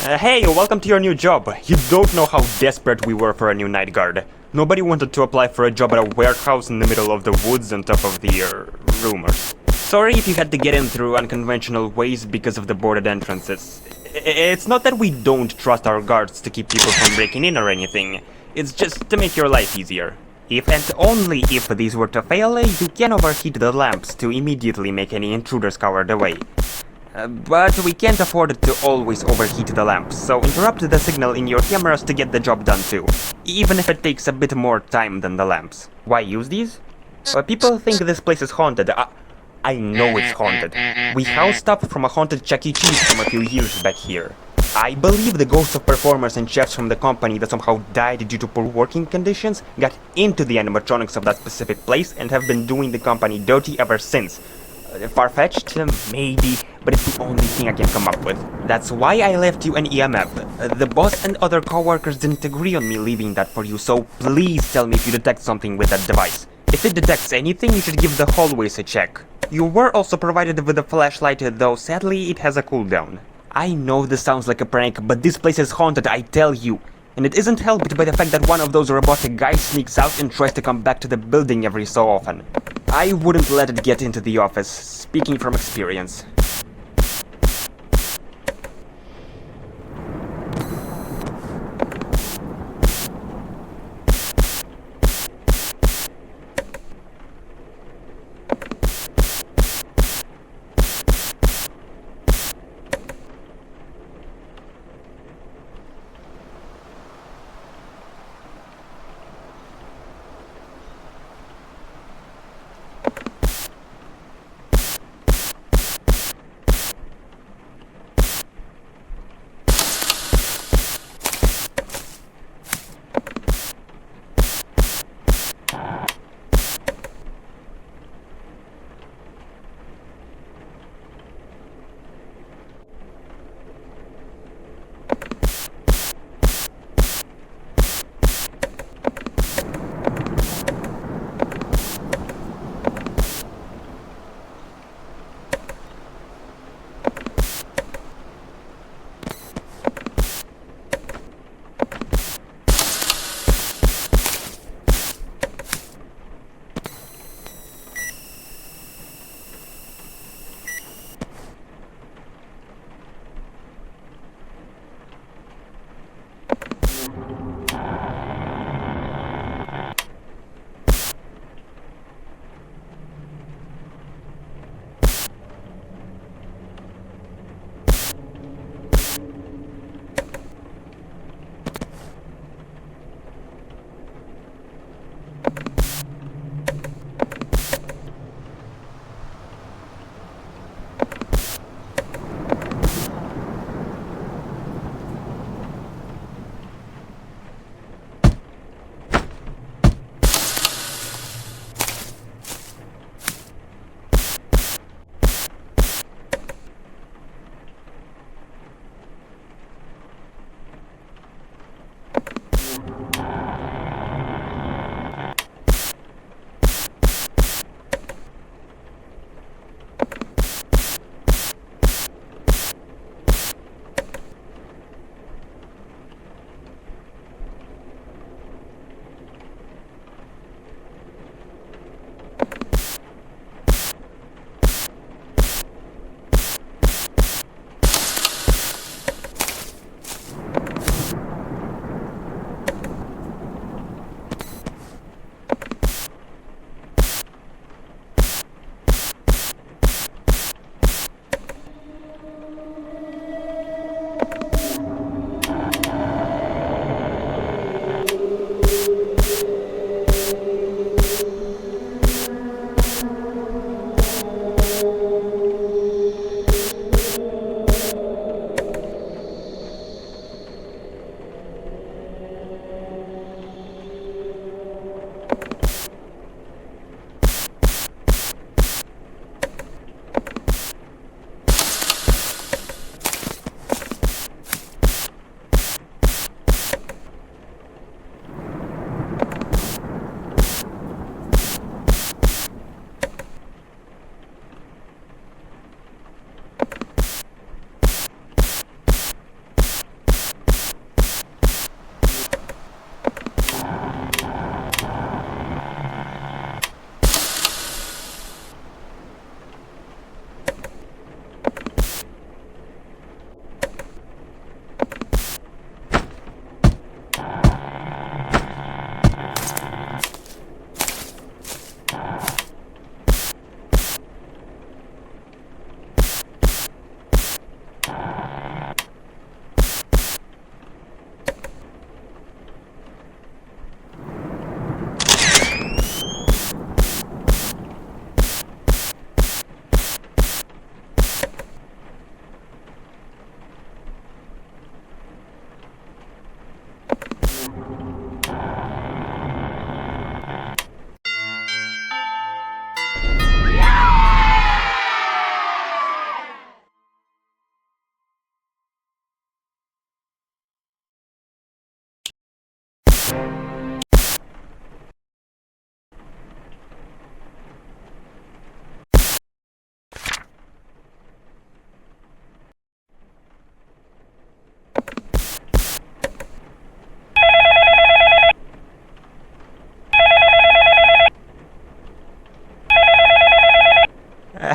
Hey, welcome to your new job. You don't know how desperate we were for a new night guard. Nobody wanted to apply for a job at a warehouse in the middle of the woods on top of the, rumors. Sorry if you had to get in through unconventional ways because of the boarded entrances. It's not that we don't trust our guards to keep people from breaking in or anything. It's just to make your life easier. If and only if these were to fail, you can overheat the lamps to immediately make any intruders cowered away. But we can't afford to always overheat the lamps, so interrupt the signal in your cameras to get the job done too, even if it takes a bit more time than the lamps. Why use these? People think this place is haunted. I know it's haunted. We housed stuff from a haunted Chuck E. Cheese from a few years back here. I believe the ghosts of performers and chefs from the company that somehow died due to poor working conditions got into the animatronics of that specific place and have been doing the company dirty ever since. Far-fetched? Maybe, but it's the only thing I can come up with. That's why I left you an EMF. The boss and other co-workers didn't agree on me leaving that for you, so please tell me if you detect something with that device. If it detects anything, you should give the hallways a check. You were also provided with a flashlight, though sadly it has a cooldown. I know this sounds like a prank, but this place is haunted, I tell you. And it isn't helped by the fact that one of those robotic guys sneaks out and tries to come back to the building every so often. I wouldn't let it get into the office, speaking from experience.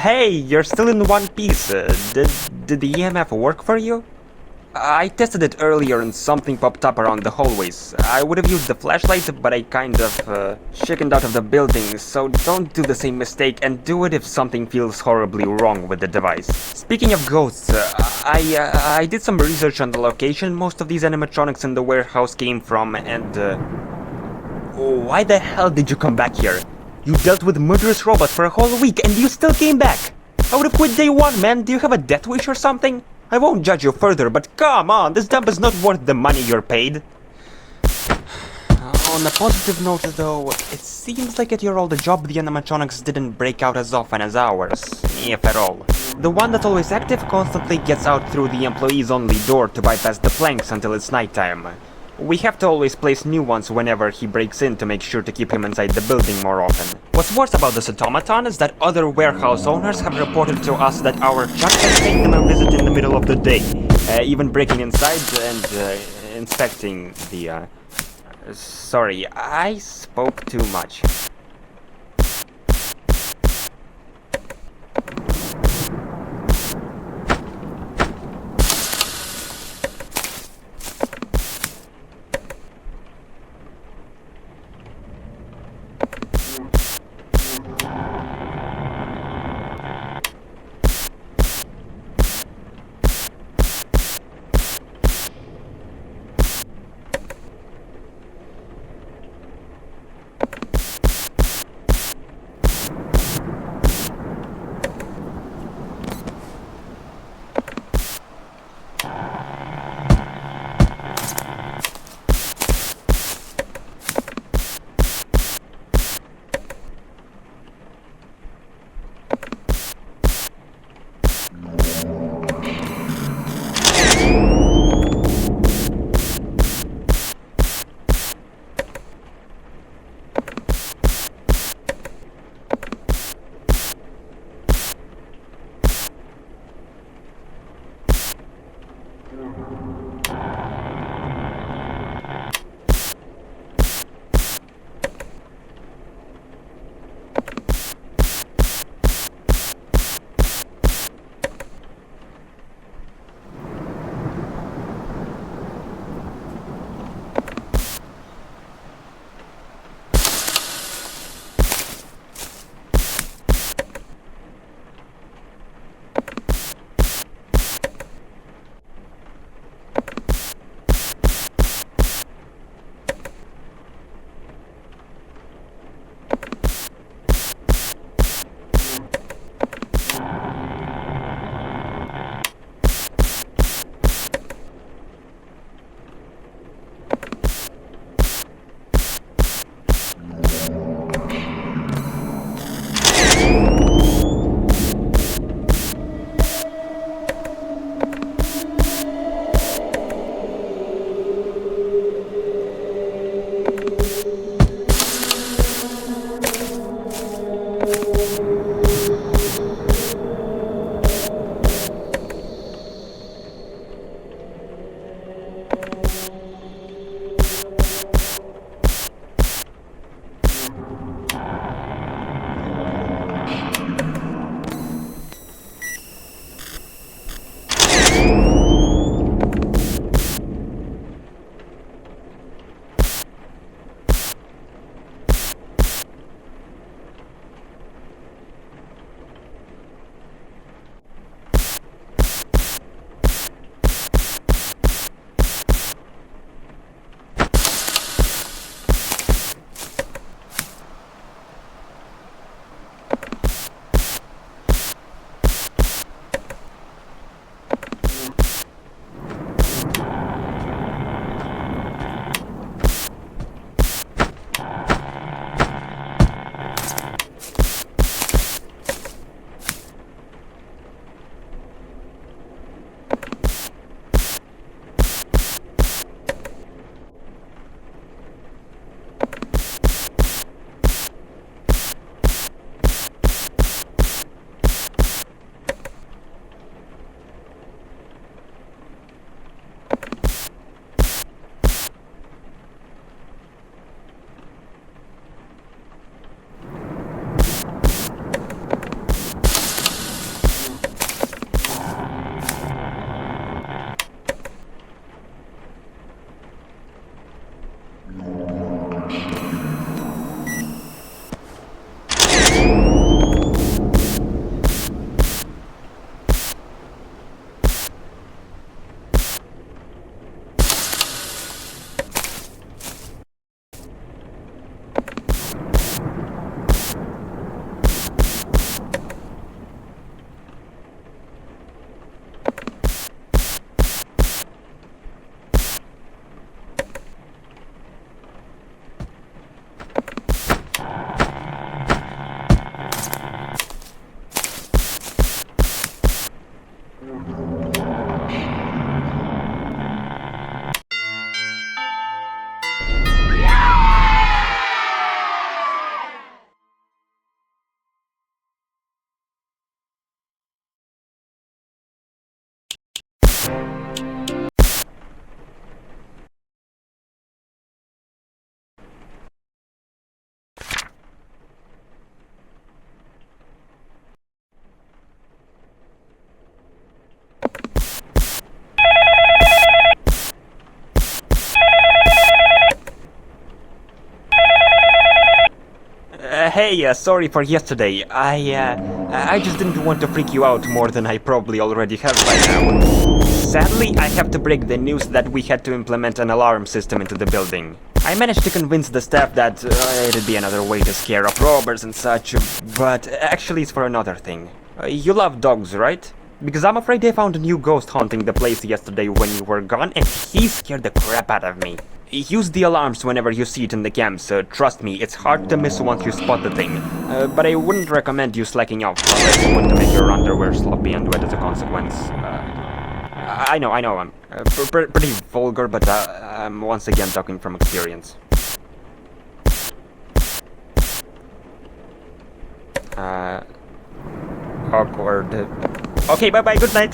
Hey, you're still in one piece. Did the EMF work for you? I tested it earlier and something popped up around the hallways. I would have used the flashlight, but I kind of chickened out of the building, so don't do the same mistake and do it if something feels horribly wrong with the device. Speaking of ghosts, I did some research on the location most of these animatronics in the warehouse came from, and why the hell did you come back here? You dealt with murderous robots for a whole week and you still came back! I would have quit day one, man. Do you have a death wish or something? I won't judge you further, but come on, this dump is not worth the money you're paid. On a positive note, though, it seems like at your old job the animatronics didn't break out as often as ours, if at all. The one that's always active constantly gets out through the employees-only door to bypass the planks until it's nighttime. We have to always place new ones whenever he breaks in to make sure to keep him inside the building more often. What's worse about this automaton is that other warehouse owners have reported to us that our Chuck has paid them a visit in the middle of the day, even breaking inside and inspecting the... Sorry, I spoke too much. Hey, sorry for yesterday. I just didn't want to freak you out more than I probably already have by now. Sadly, I have to break the news that we had to implement an alarm system into the building. I managed to convince the staff that it'd be another way to scare off robbers and such, but actually it's for another thing. You love dogs, right? Because I'm afraid they found a new ghost haunting the place yesterday when you were gone, and he scared the crap out of me. Use the alarms whenever you see it in the camps. Trust me, it's hard to miss once you spot the thing. But I wouldn't recommend you slacking off unless you want to make your underwear sloppy and wet as a consequence. I know, I'm pretty vulgar, but I'm once again talking from experience. Awkward. Okay, bye-bye, good night.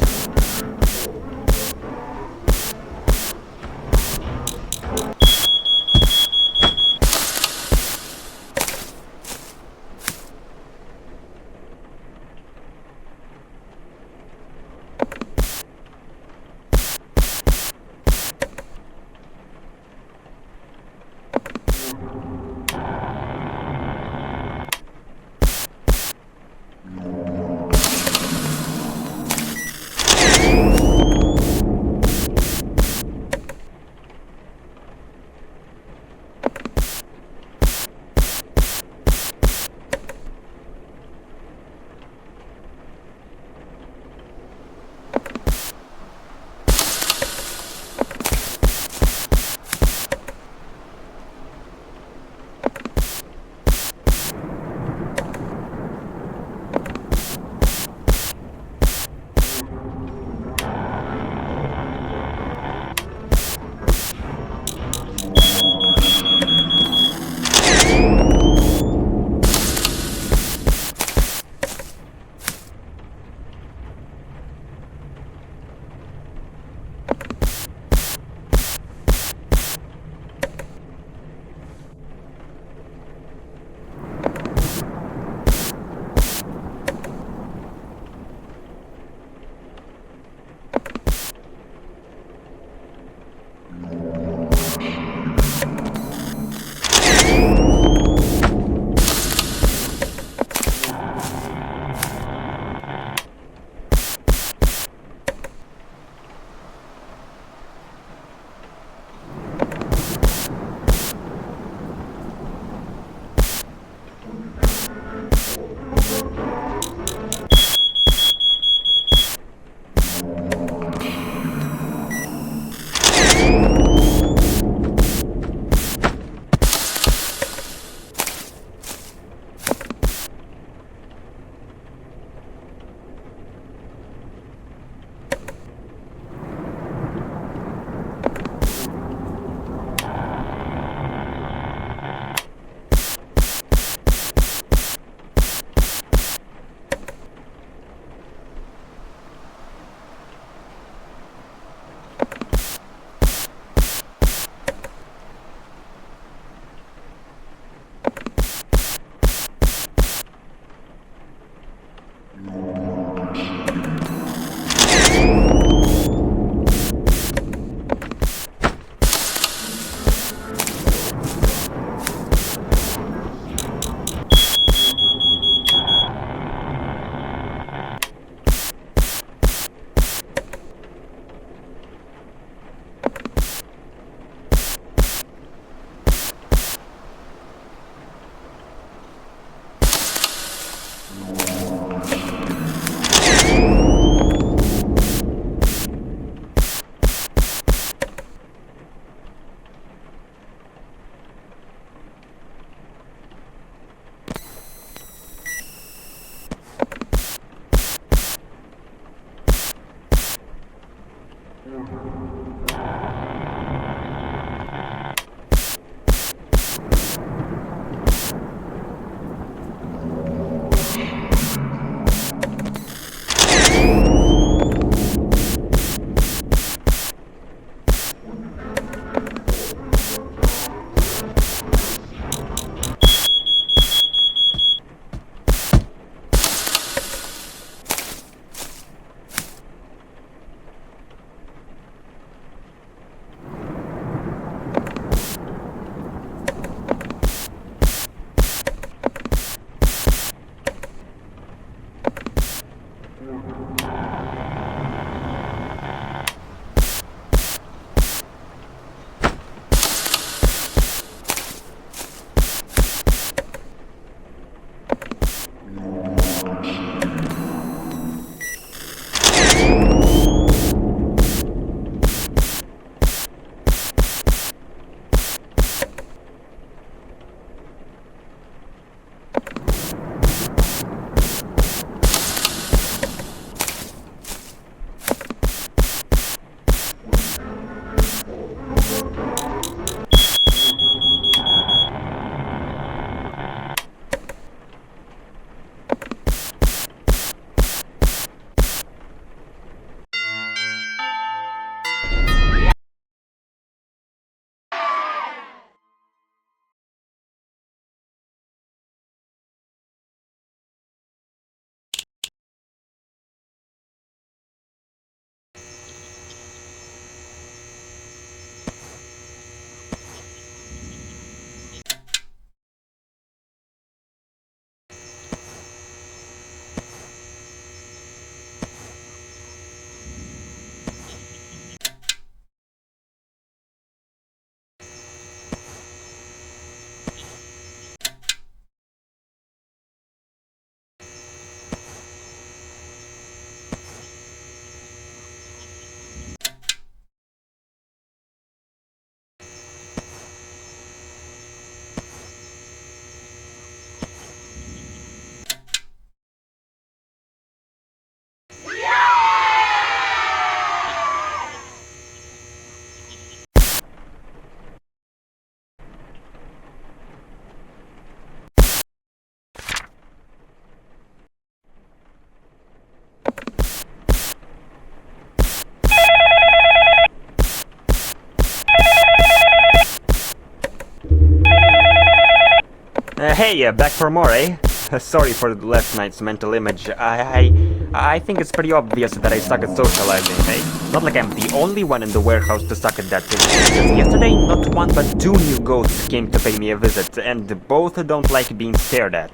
Hey, back for more, eh? Sorry for last night's mental image. I think it's pretty obvious that I suck at socializing, eh? Not like I'm the only one in the warehouse to suck at that thing. Because yesterday, not one but two new ghosts came to pay me a visit, and both don't like being stared at.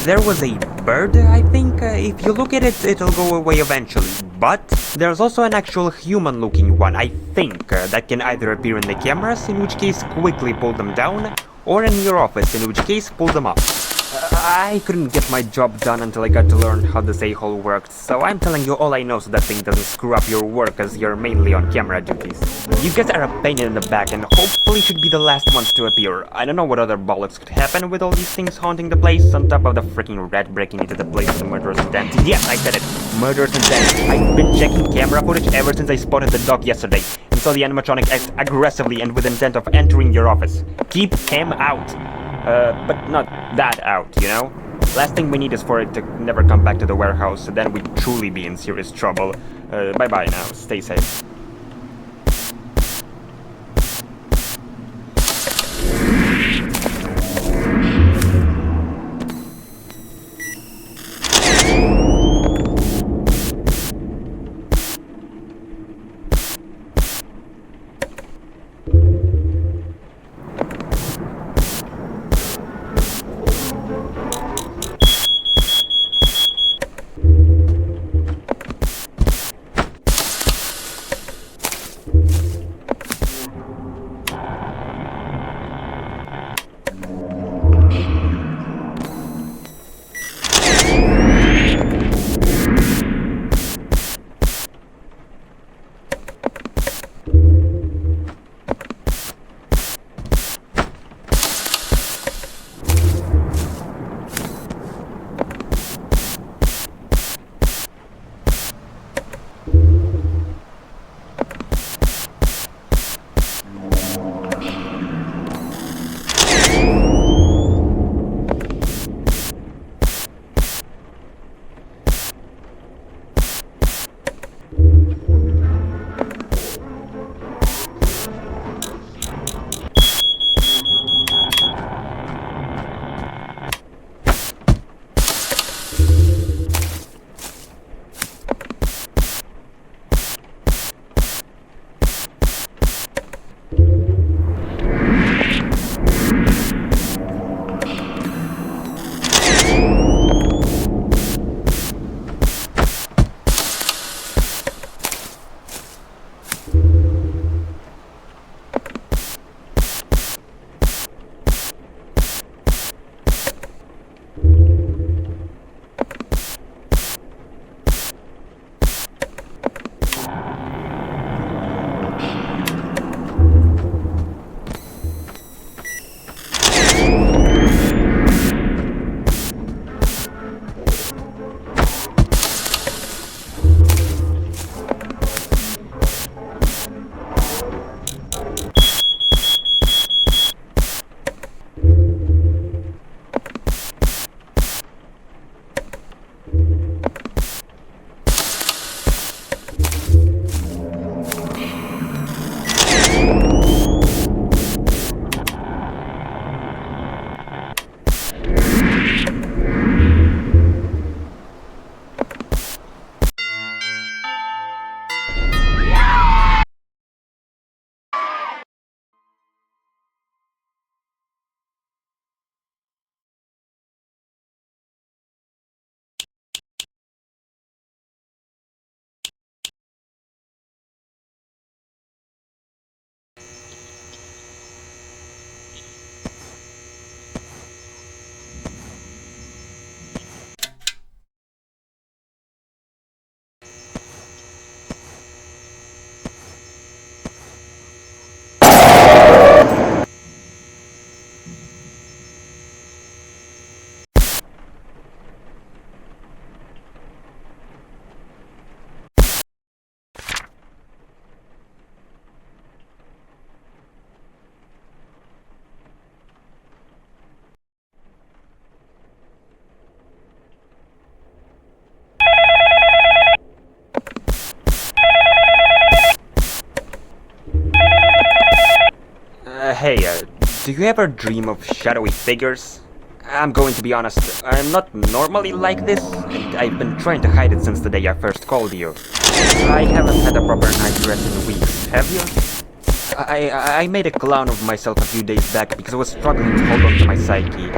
There was a bird, I think. If you look at it, it'll go away eventually. But there's also an actual human-looking one, I think, that can either appear in the cameras, in which case quickly pull them down, or in your office, in which case pull them up. I couldn't get my job done until I got to learn how this a-hole worked, so I'm telling you all I know so that thing doesn't screw up your work as you're mainly on camera duties. You guys are a pain in the back and hopefully should be the last ones to appear. I don't know what other bollocks could happen with all these things haunting the place, on top of the freaking rat breaking into the place with the murderous intent. Yes, I said it! Murderous intent. I've been checking camera footage ever since I spotted the dog yesterday, and saw the animatronic act aggressively and with intent of entering your office. Keep him out! But not that out, you know? Last thing we need is for it to never come back to the warehouse, then we'd truly be in serious trouble. Bye-bye now. Stay safe. Hey, do you ever dream of shadowy figures? I'm going to be honest, I'm not normally like this, and I've been trying to hide it since the day I first called you. I haven't had a proper night's rest in weeks, have you? I made a clown of myself a few days back because I was struggling to hold on to my psyche.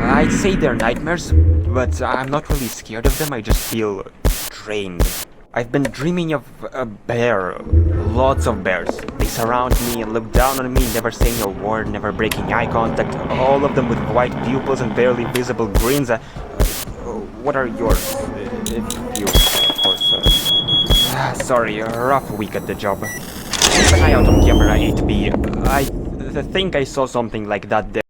I'd say they're nightmares, but I'm not really scared of them, I just feel drained. I've been dreaming of a bear, lots of bears. They surround me and look down on me, never saying a word, never breaking eye contact, all of them with white pupils and barely visible grins. What are yours? If you, of course. Sorry, a rough week at the job. Keep an eye out on camera 8B. I think I saw something like that there.